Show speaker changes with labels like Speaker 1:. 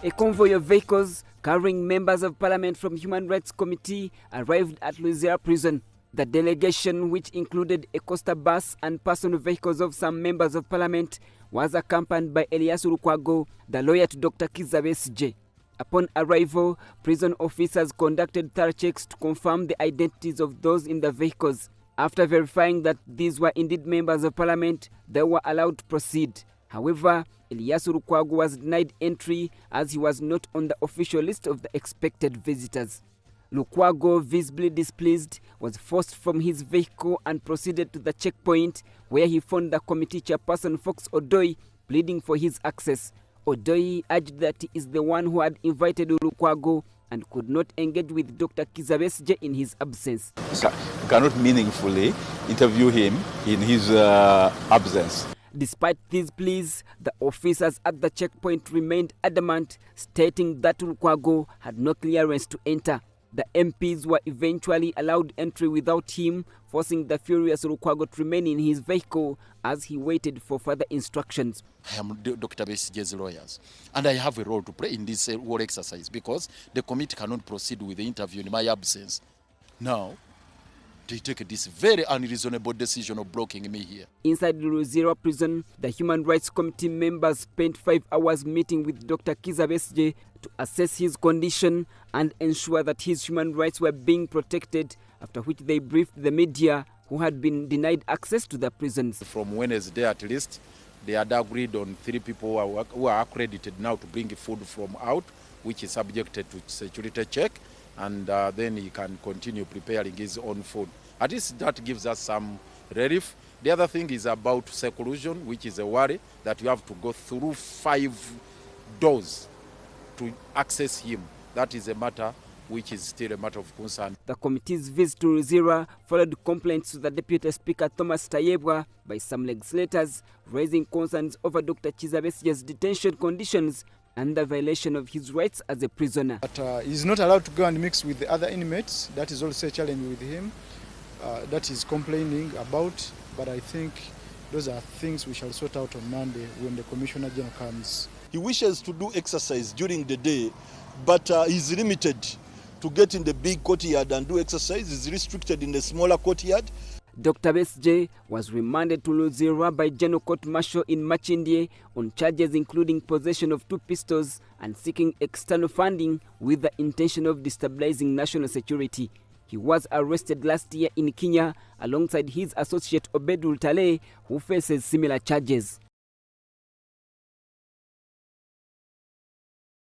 Speaker 1: A convoy of vehicles carrying members of parliament from Human Rights Committee arrived at Luzira prison. The delegation, which included a coaster bus and personal vehicles of some members of parliament, was accompanied by Elias Lukwago, the lawyer to Dr. Kizza Besigye. Upon arrival, prison officers conducted thorough checks to confirm the identities of those in the vehicles. After verifying that these were indeed members of parliament, they were allowed to proceed. However, Elias Lukwago was denied entry as he was not on the official list of the expected visitors. Lukwago, visibly displeased, was forced from his vehicle and proceeded to the checkpoint, where he found the committee chairperson Fox Odoi pleading for his access. Odoi urged that he is the one who had invited Lukwago and could not engage with Dr. Kizza Besigye in his absence.
Speaker 2: Cannot meaningfully interview him in his absence.
Speaker 1: Despite these pleas, the officers at the checkpoint remained adamant, stating that Lukwago had no clearance to enter. The MPs were eventually allowed entry without him, forcing the furious Lukwago to remain in his vehicle as he waited for further instructions.
Speaker 3: I am Dr. Besigye's lawyers, and I have a role to play in this whole exercise because the committee cannot proceed with the interview in my absence. Now, they take this very unreasonable decision of blocking me here.
Speaker 1: Inside the Luzira prison, the Human Rights Committee members spent 5 hours meeting with Dr. Kizza Besigye to assess his condition and ensure that his human rights were being protected, after which they briefed the media who had been denied access to the prisons.
Speaker 3: From Wednesday at least, they had agreed on 3 people who are accredited now to bring food from out, which is subjected to security check. And then he can continue preparing his own food. At least that gives us some relief. The other thing is about seclusion, which is a worry that you have to go through 5 doors to access him. That is a matter which is still a matter of concern.
Speaker 1: The committee's visit to Luzira followed complaints to the Deputy Speaker Thomas Tayebwa by some legislators, raising concerns over Dr. Kizza Besigye's detention conditions and the violation of his rights as a prisoner.
Speaker 4: But he's not allowed to go and mix with the other inmates. That is also a challenge with him. That he's complaining about. But I think those are things we shall sort out on Monday when the Commissioner General comes.
Speaker 5: He wishes to do exercise during the day, but he's limited to get in the big courtyard and do exercise. He's restricted in the smaller courtyard.
Speaker 1: Dr. Besigye was remanded to Luzira by General Court Martial in Makindye on charges including possession of 2 pistols and seeking external funding with the intention of destabilizing national security. He was arrested last year in Kenya alongside his associate Obedul Taleh, who faces similar charges.